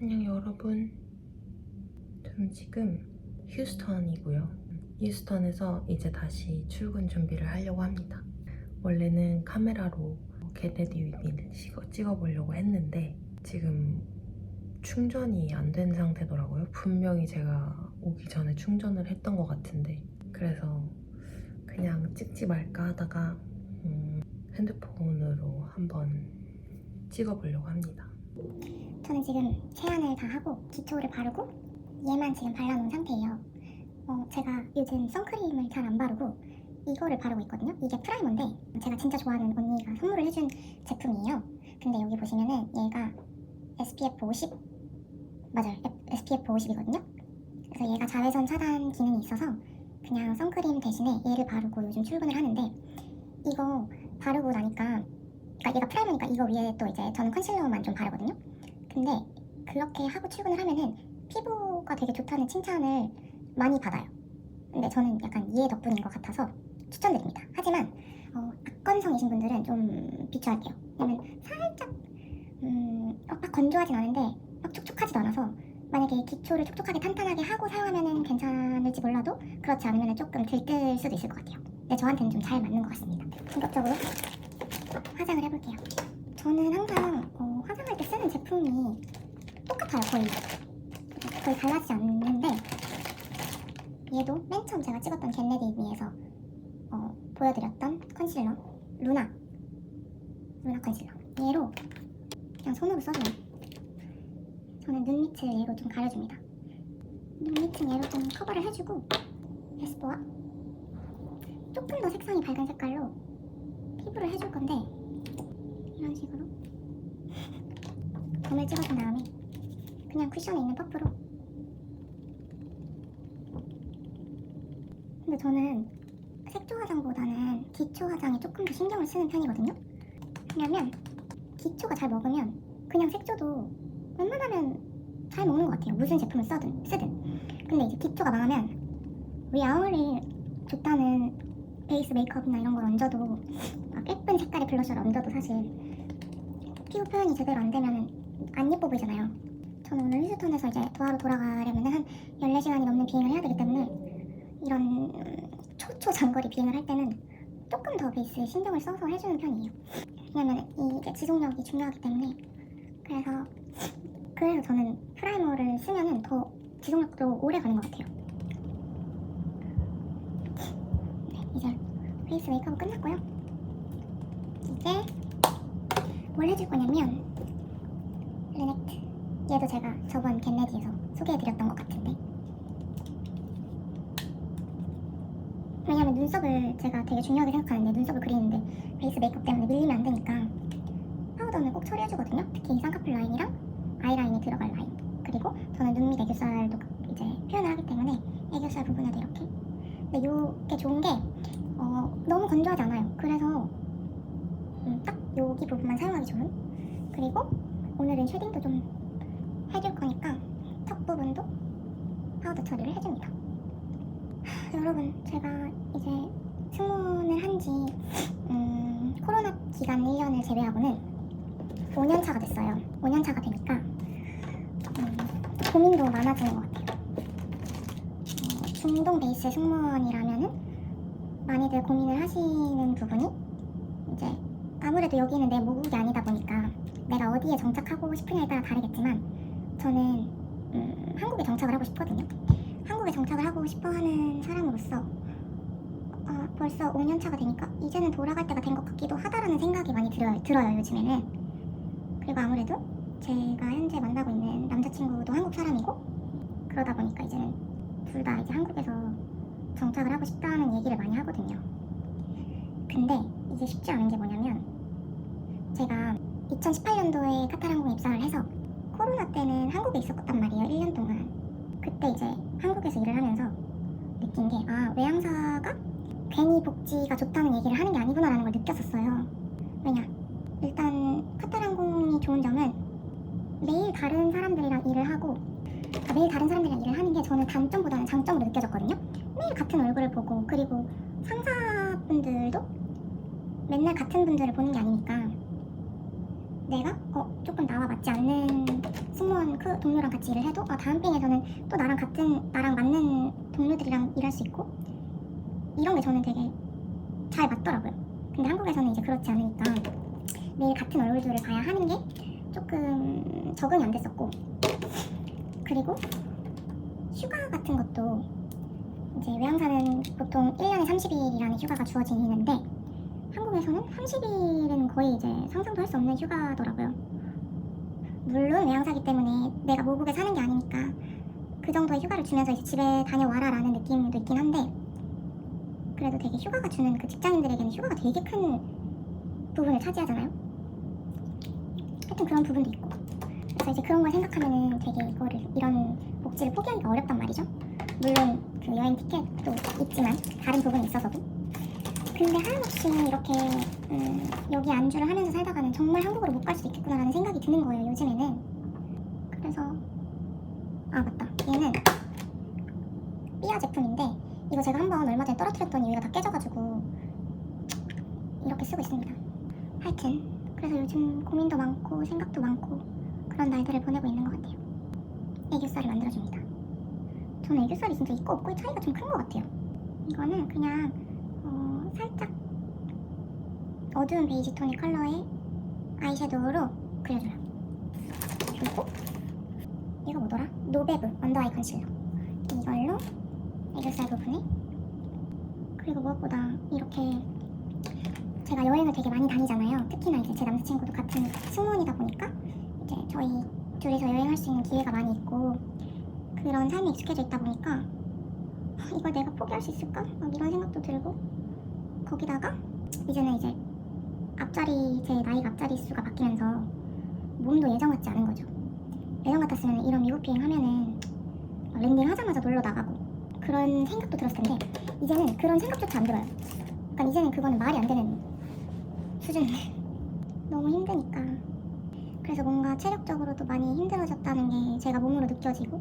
안녕 여러분. 저는 지금 휴스턴이고요. 휴스턴에서 이제 다시 출근 준비를 하려고 합니다. 원래는 카메라로 케네디 위비를 찍어보려고 했는데 지금 충전이 안 된 상태더라고요. 분명히 제가 오기 전에 충전을 했던 것 같은데, 그래서 그냥 찍지 말까 하다가 핸드폰으로 한번 찍어보려고 합니다. 저는 지금 세안을 다 하고 기초를 바르고 얘만 지금 발라놓은 상태예요. 제가 요즘 선크림을 잘 안 바르고 이거를 바르고 있거든요. 이게 프라이머인데 제가 진짜 좋아하는 언니가 선물을 해준 제품이에요. 근데 여기 보시면은 얘가 SPF 50 맞아요. SPF 50이거든요. 그래서 얘가 자외선 차단 기능이 있어서 그냥 선크림 대신에 얘를 바르고 요즘 출근을 하는데, 이거 바르고 나니까, 그러니까 얘가 프라이머니까 이거 위에 또 이제 저는 컨실러만 좀 바르거든요. 근데 그렇게 하고 출근을 하면은 피부가 되게 좋다는 칭찬을 많이 받아요. 근데 저는 약간 얘 덕분인 것 같아서 추천드립니다. 하지만 악건성이신 분들은 좀 비추할게요. 왜냐면 살짝 막 건조하진 않은데 막 촉촉하지도 않아서 만약에 기초를 촉촉하게 탄탄하게 하고 사용하면 괜찮을지 몰라도 그렇지 않으면 조금 들뜰 수도 있을 것 같아요. 근데 저한테는 좀 잘 맞는 것 같습니다. 본격적으로 화장을 해볼게요. 저는 항상 화장할 때 쓰는 제품이 똑같아요. 거의 달라지지 않는데, 얘도 맨 처음 제가 찍었던 겟레디미에서 보여드렸던 컨실러 루나 컨실러, 얘로 그냥 손으로 써줘요. 저는 눈 밑을 얘로 좀 가려줍니다. 눈 밑은 얘로 좀 커버를 해주고, 에스쁘아 조금 더 색상이 밝은 색깔로 피부를 해줄 건데, 이런 식으로 점을 찍어준 다음에 그냥 쿠션에 있는 퍼프로. 근데 저는 색조 화장보다는 기초 화장에 조금 더 신경을 쓰는 편이거든요. 왜냐면 기초가 잘 먹으면 그냥 색조도 웬만하면 잘 먹는 것 같아요. 무슨 제품을 쓰든. 근데 이제 기초가 망하면 우리 아무리 좋다는 베이스 메이크업이나 이런 걸 얹어도, 막 예쁜 색깔의 블러셔를 얹어도 사실 피부 표현이 제대로 안 되면 안 예뻐 보이잖아요. 저는 오늘 휴스턴에서 이제 도하로 돌아가려면 한 14시간이 넘는 비행을 해야 되기 때문에 이런 초장거리 비행을 할 때는 조금 더 베이스에 신경을 써서 해주는 편이에요. 왜냐면 이게 지속력이 중요하기 때문에. 그래서 저는 프라이머를 쓰면은 더 지속력도 오래 가는 것 같아요. 네, 이제 베이스 메이크업은 끝났고요. 이제 뭘 해줄 거냐면 르넥트, 얘도 제가 저번 겟레디에서 소개해드렸던 것 같은데, 왜냐면 눈썹을 제가 되게 중요하게 생각하는데 눈썹을 그리는데 베이스 메이크업 때문에 밀리면 안 되니까 파우더는 꼭 처리해주거든요. 특히 쌍꺼풀 라인이랑 아이라인이 들어갈 라인, 그리고 저는 눈 밑 애교살도 이제 표현을 하기 때문에 애교살 부분에도 이렇게. 근데 요게 좋은 게 너무 건조하지 않아요. 그래서 딱 여기 부분만 사용하기 좋은. 그리고 오늘은 쉐딩도 좀 해줄 거니까 턱 부분도 파우더 처리를 해줍니다. 여러분, 제가 이제 승무원을 한지 코로나 기간 1년을 제외하고는 5년차가 됐어요. 5년차가 되니까 고민도 많아지는 것 같아요. 중동 베이스 승무원이라면은 많이들 고민을 하시는 부분이, 이제 아무래도 여기는 내 모국이 아니다 보니까 내가 어디에 정착하고 싶으냐에 따라 다르겠지만 저는 한국에 정착을 하고 싶거든요. 한국에 정착을 하고 싶어하는 사람으로서 벌써 5년차가 되니까 이제는 돌아갈 때가 된 것 같기도 하다라는 생각이 많이 들어요 요즘에는. 그리고 아무래도 제가 현재 만나고 있는 남자친구도 한국 사람이고, 그러다 보니까 이제는 둘 다 이제 한국에서 정착을 하고 싶다는 얘기를 많이 하거든요. 근데 이게 쉽지 않은 게 뭐냐면, 제가 2018년도에 카타르항공에 입사를 해서 코로나 때는 한국에 있었단 말이에요. 1년 동안. 그때 이제 한국에서 일을 하면서 느낀 게, 외항사가 괜히 복지가 좋다는 얘기를 하는 게 아니구나라는 걸 느꼈었어요. 왜냐, 일단 카타르항공이 좋은 점은 매일 다른 사람들이랑 일을 하고, 매일 다른 사람들이랑 일을 하는 게 저는 단점보다는 장점으로 느껴졌거든요. 매일 같은 얼굴을 보고, 그리고 상사분들도 맨날 같은 분들을 보는 게 아니니까 내가 조금 나와 맞지 않는 승무원 동료랑 같이 일을 해도 다음 빙에서는 또 나랑 맞는 동료들이랑 일할 수 있고 이런 게 저는 되게 잘 맞더라고요. 근데 한국에서는 이제 그렇지 않으니까 매일 같은 얼굴들을 봐야 하는 게 조금 적응이 안 됐었고, 그리고 휴가 같은 것도 이제 외항사는 보통 1년에 30일이라는 휴가가 주어지는데 한국에서는 30일은 거의 이제 상상도 할 수 없는 휴가더라고요. 물론 외항사기 때문에 내가 모국에 사는 게 아니니까 그 정도의 휴가를 주면서 이제 집에 다녀와라 라는 느낌도 있긴 한데, 그래도 되게 휴가가 주는 그 직장인들에게는 휴가가 되게 큰 부분을 차지하잖아요. 하여튼 그런 부분도 있고, 그래서 이제 그런 걸 생각하면은 되게 이런 복지를 포기하기가 어렵단 말이죠. 물론 그 여행 티켓도 있지만 다른 부분이 있어서도. 근데 하염없이 이렇게 여기 안주를 하면서 살다가는 정말 한국으로 못 갈 수도 있겠구나라는 생각이 드는 거예요, 요즘에는. 그래서 맞다, 얘는 삐아 제품인데 이거 제가 한번 얼마 전에 떨어뜨렸더니 여기가 다 깨져가지고 이렇게 쓰고 있습니다. 하여튼 그래서 요즘 고민도 많고 생각도 많고 그런 날들을 보내고 있는 것 같아요. 애교살을 만들어줍니다. 저는 애교살이 진짜 있고 없고의 차이가 좀 큰 것 같아요. 이거는 그냥 살짝 어두운 베이지 톤의 컬러의 아이섀도우로 그려줘요. 그리고 이거 뭐더라? 노베브 언더 아이 컨실러, 이걸로 애교살 부분에, 그리고 무엇보다 이렇게 제가 여행을 되게 많이 다니잖아요. 특히나 이제 제 남자친구도 같은 승무원이다 보니까 이제 저희 둘이서 여행할 수 있는 기회가 많이 있고 그런 삶에 익숙해져 있다 보니까 이걸 내가 포기할 수 있을까? 막 이런 생각도 들고, 거기다가 이제는 이제 제 나이가 앞자리 수가 바뀌면서 몸도 예전 같지 않은 거죠. 예전 같았으면 이런 미국 비행 하면은 랜딩 하자마자 놀러 나가고 그런 생각도 들었을 텐데 이제는 그런 생각조차 안 들어요. 그러니까 이제는 그거는 말이 안 되는 수준인데 너무 힘드니까. 그래서 뭔가 체력적으로도 많이 힘들어졌다는 게 제가 몸으로 느껴지고,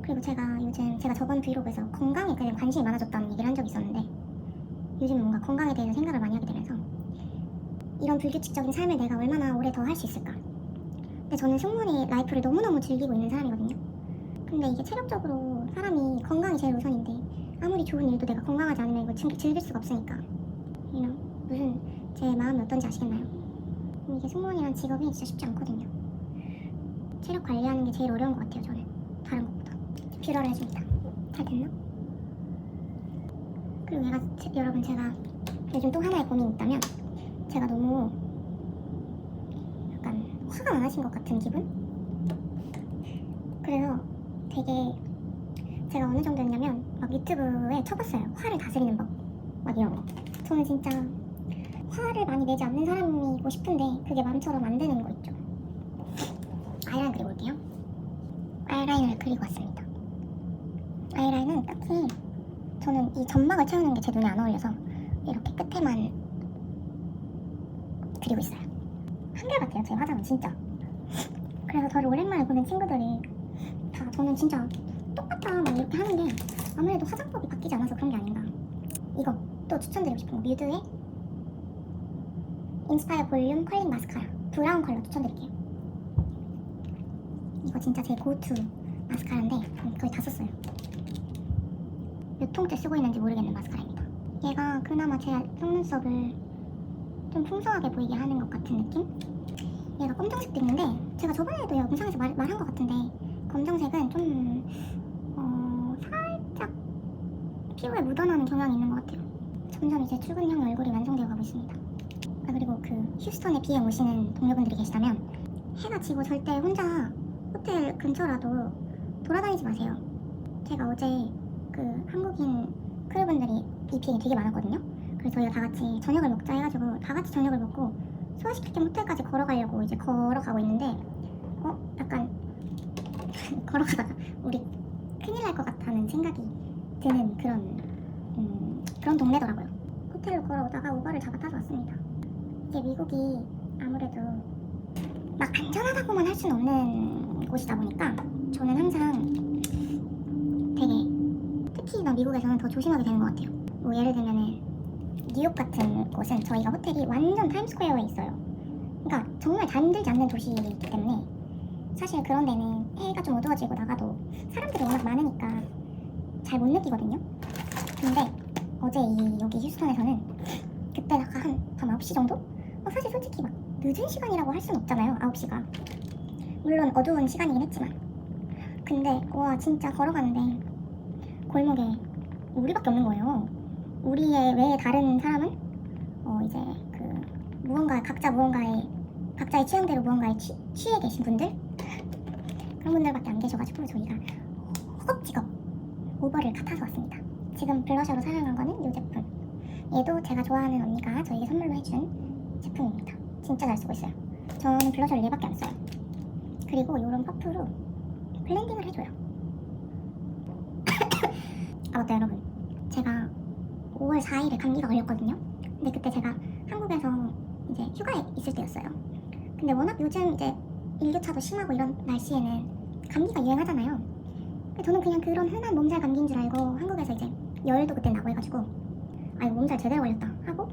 그리고 제가 저번 브이로그에서 건강에 그냥 관심이 많아졌다는 얘기를 한 적이 있었는데 요즘 뭔가 건강에 대해서 생각을 많이 하게 되면서 이런 불규칙적인 삶을 내가 얼마나 오래 더 할 수 있을까. 근데 저는 승무원의 라이프를 너무너무 즐기고 있는 사람이거든요. 근데 이게 체력적으로 사람이 건강이 제일 우선인데 아무리 좋은 일도 내가 건강하지 않으면 이거 즐길 수가 없으니까 무슨 제 마음이 어떤지 아시겠나요? 이게 승무원이란 직업이 진짜 쉽지 않거든요. 체력 관리하는 게 제일 어려운 것 같아요, 저는. 다른 것보다. 뷰러를 해줍니다. 잘 됐나? 그리고 여러분 제가 요즘 또 하나의 고민이 있다면, 제가 너무 약간 화가 많으신 것 같은 기분? 그래서 되게 제가 어느 정도였냐면 막 유튜브에 쳐봤어요. 화를 다스리는 법 막 이런 거. 저는 진짜 화를 많이 내지 않는 사람이고 싶은데 그게 마음처럼 안 되는 거 있죠. 아이라인 그리고 올게요. 아이라인을 그리고 왔습니다. 아이라인은 딱히 저는 이 점막을 채우는 게 제 눈에 안 어울려서 이렇게 끝에만 그리고 있어요. 한결같아요, 제 화장은 진짜. 그래서 저를 오랜만에 보는 친구들이 다 저는 진짜 똑같아 막 이렇게 하는데 아무래도 화장법이 바뀌지 않아서 그런 게 아닌가. 이거 또 추천드리고 싶은 거, 뮤드의 인스파이어 볼륨 컬링 마스카라 브라운 컬러 추천드릴게요. 이거 진짜 제 고투 마스카라인데 거의 다 썼어요. 몇 통째 쓰고 있는지 모르겠는 마스카라입니다. 얘가 그나마 제 속눈썹을 좀 풍성하게 보이게 하는 것 같은 느낌? 얘가 검정색도 있는데 제가 저번에도 영상에서 말한 것 같은데 검정색은 좀 살짝 피부에 묻어나는 경향이 있는 것 같아요. 점점 이제 출근형 얼굴이 완성되어 가고 있습니다. 그리고 그 휴스턴에 비행 오시는 동료분들이 계시다면 해가 지고 절대 혼자 호텔 근처라도 돌아다니지 마세요. 제가 어제 그 한국인 크루분들이 이 비행이 되게 많았거든요. 그래서 저희가 다 같이 저녁을 먹자 해가지고 다 같이 저녁을 먹고 소화시킬겸 호텔까지 걸어가려고 이제 걸어가고 있는데 약간 걸어가다가 우리 큰일 날 것 같다는 생각이 드는 그런 동네더라고요. 호텔로 걸어오다가 우버를 잡아 타서 왔습니다. 이게 미국이 아무래도 막 안전하다고만 할 수는 없는 곳이다 보니까 저는 항상 되게 특히나 미국에서는 더 조심하게 되는 것 같아요. 뭐 예를 들면은 뉴욕 같은 곳은 저희가 호텔이 완전 타임스퀘어에 있어요. 그러니까 정말 잠들지 않는 도시이기 때문에 사실 그런 데는 해가 좀 어두워지고 나가도 사람들이 워낙 많으니까 잘 못 느끼거든요. 근데 어제 여기 휴스턴에서는 그때가 한 밤 9시 정도? 사실 솔직히 막 늦은 시간이라고 할 순 없잖아요. 9시가 물론 어두운 시간이긴 했지만 근데 와 진짜 걸어가는데 골목에 우리밖에 없는 거예요. 우리의 외에 다른 사람은 이제 그 무언가 각자의 취향대로 무언가에 취해 계신 분들 그런 분들밖에 안 계셔가지고 저희가 허겁지겁 우버를 타서 왔습니다. 지금 블러셔로 사용한 거는 이 제품. 얘도 제가 좋아하는 언니가 저에게 선물로 해준 제품입니다. 진짜 잘 쓰고 있어요. 저는 블러셔를 얘밖에 안 써요. 그리고 이런 퍼프로 블렌딩을 해줘요. 아 맞다 여러분, 제가 5월 4일에 감기가 걸렸거든요. 근데 그때 제가 한국에서 이제 휴가에 있을 때였어요. 근데 워낙 요즘 이제 일교차도 심하고 이런 날씨에는 감기가 유행하잖아요. 근데 저는 그냥 그런 흔한 몸살 감기인 줄 알고 한국에서 이제 열도 그때 나고 해가지고 아 이거 몸살 제대로 걸렸다 하고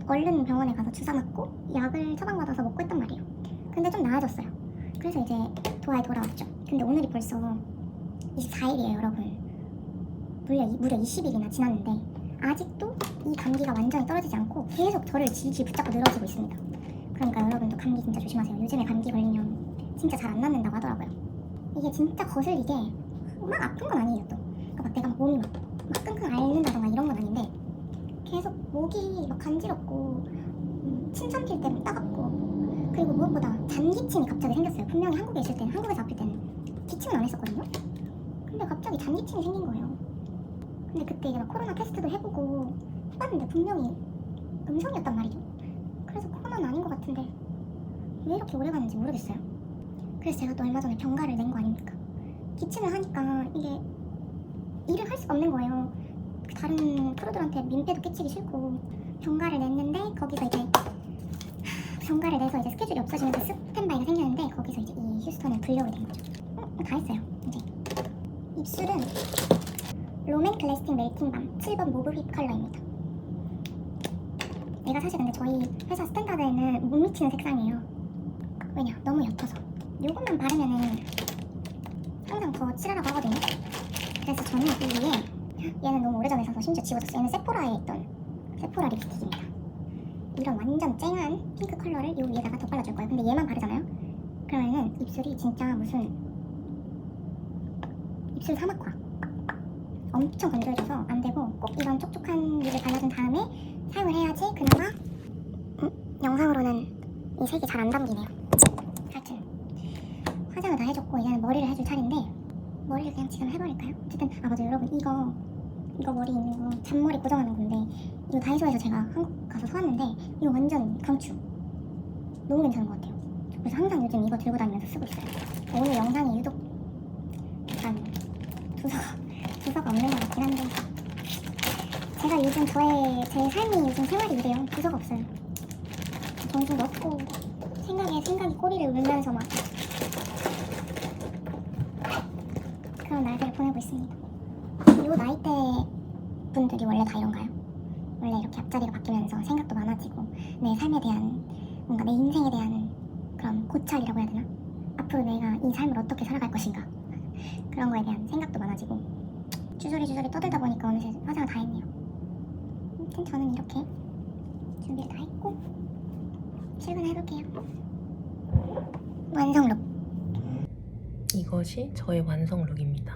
얼른 병원에 가서 주사 맞고 약을 처방받아서 먹고 했단 말이에요. 근데 좀 나아졌어요. 그래서 이제 도하에 돌아왔죠. 근데 오늘이 벌써 24일이에요 여러분. 무려 20일이나 지났는데 아직도 이 감기가 완전히 떨어지지 않고 계속 저를 질질 붙잡고 늘어지고 있습니다. 그러니까 여러분도 감기 진짜 조심하세요. 요즘에 감기 걸리면 진짜 잘 안 낫는다고 하더라고요. 이게 진짜 거슬리게 막 아픈 건 아니에요 또. 그러니까 막 내가 막 몸이 막 끙끙 앓는다던가 이런 건 아닌데 계속 목이 막 간지럽고 침 삼킬 때는 따갑고 그리고 무엇보다 잔기침이 갑자기 생겼어요. 분명히 한국에 있을 때는 한국에서 아플 때는 기침은 안 했었거든요. 근데 갑자기 잔기침이 생긴 거예요. 근데 그때 이제 막 코로나 테스트도 해보고 해봤는데 분명히 음성이었단 말이죠. 그래서 코로나는 아닌 것 같은데 왜 이렇게 오래 가는지 모르겠어요. 그래서 제가 또 얼마 전에 병가를 낸 거 아닙니까? 기침을 하니까 이게 일을 할 수가 없는 거예요. 다른 프로들한테 민폐도 끼치기 싫고 병가를 냈는데 거기서 이제 병가를 내서 이제 스케줄이 없어지면서 스탠바이가 생겼는데 거기서 이제 이 휴스턴에 불려오게 된 거죠. 다 했어요 이제. 입술은 롬앤 클래스틱 멜팅밤 7번 모브 힙 컬러입니다. 얘가 사실 근데 저희 회사 스탠다드에는 못 미치는 색상이에요. 왜냐? 너무 옅어서 요것만 바르면은 항상 더 칠하라고 하거든요. 그래서 저는 이 위에 얘는 너무 오래전에 사서 심지어 지워졌어요. 얘는 세포라에 있던 세포라 립스틱입니다. 이런 완전 쨍한 핑크 컬러를 이 위에다가 더 발라줄 거예요. 근데 얘만 바르잖아요. 그러면은 입술이 진짜 무슨 입술 사막화 엄청 건조해져서 안 되고 꼭 이런 촉촉한 립을 발라준 다음에 사용을 해야지 그나마 영상으로는 이 색이 잘 안 담기네요. 하여튼 화장을 다 해줬고 이제는 머리를 해줄 차례인데 머리를 그냥 지금 해버릴까요? 어쨌든 아 맞아 여러분 이거 머리 있는 거 잔머리 고정하는 건데 이거 다이소에서 제가 한국 가서 사왔는데 이거 완전 강추. 너무 괜찮은 것 같아요. 그래서 항상 요즘 이거 들고 다니면서 쓰고 있어요. 오늘 영상이 유독 약간 두서가 없는 것 같긴 한데 제가 요즘 제 삶이 요즘 생활이 이래요. 두서가 없어요. 정신도 없고 생각이 꼬리를 울면서 막 그런 날들을 보내고 있습니다. 요 나이대 분들이 원래 다 이런가요? 원래 이렇게 앞자리가 바뀌면서 생각도 많아지고 내 삶에 대한 뭔가 내 인생에 대한 그런 고찰이라고 해야 되나? 앞으로 내가 이 삶을 어떻게 살아갈 것인가 그런 거에 대한 생각도 많아지고 주저리 떠들다 보니까 어느새 화장을 다 했네요. 아무튼 저는 이렇게 준비를 다 했고 출근해볼게요. 완성 룩. 이것이 저의 완성 룩입니다.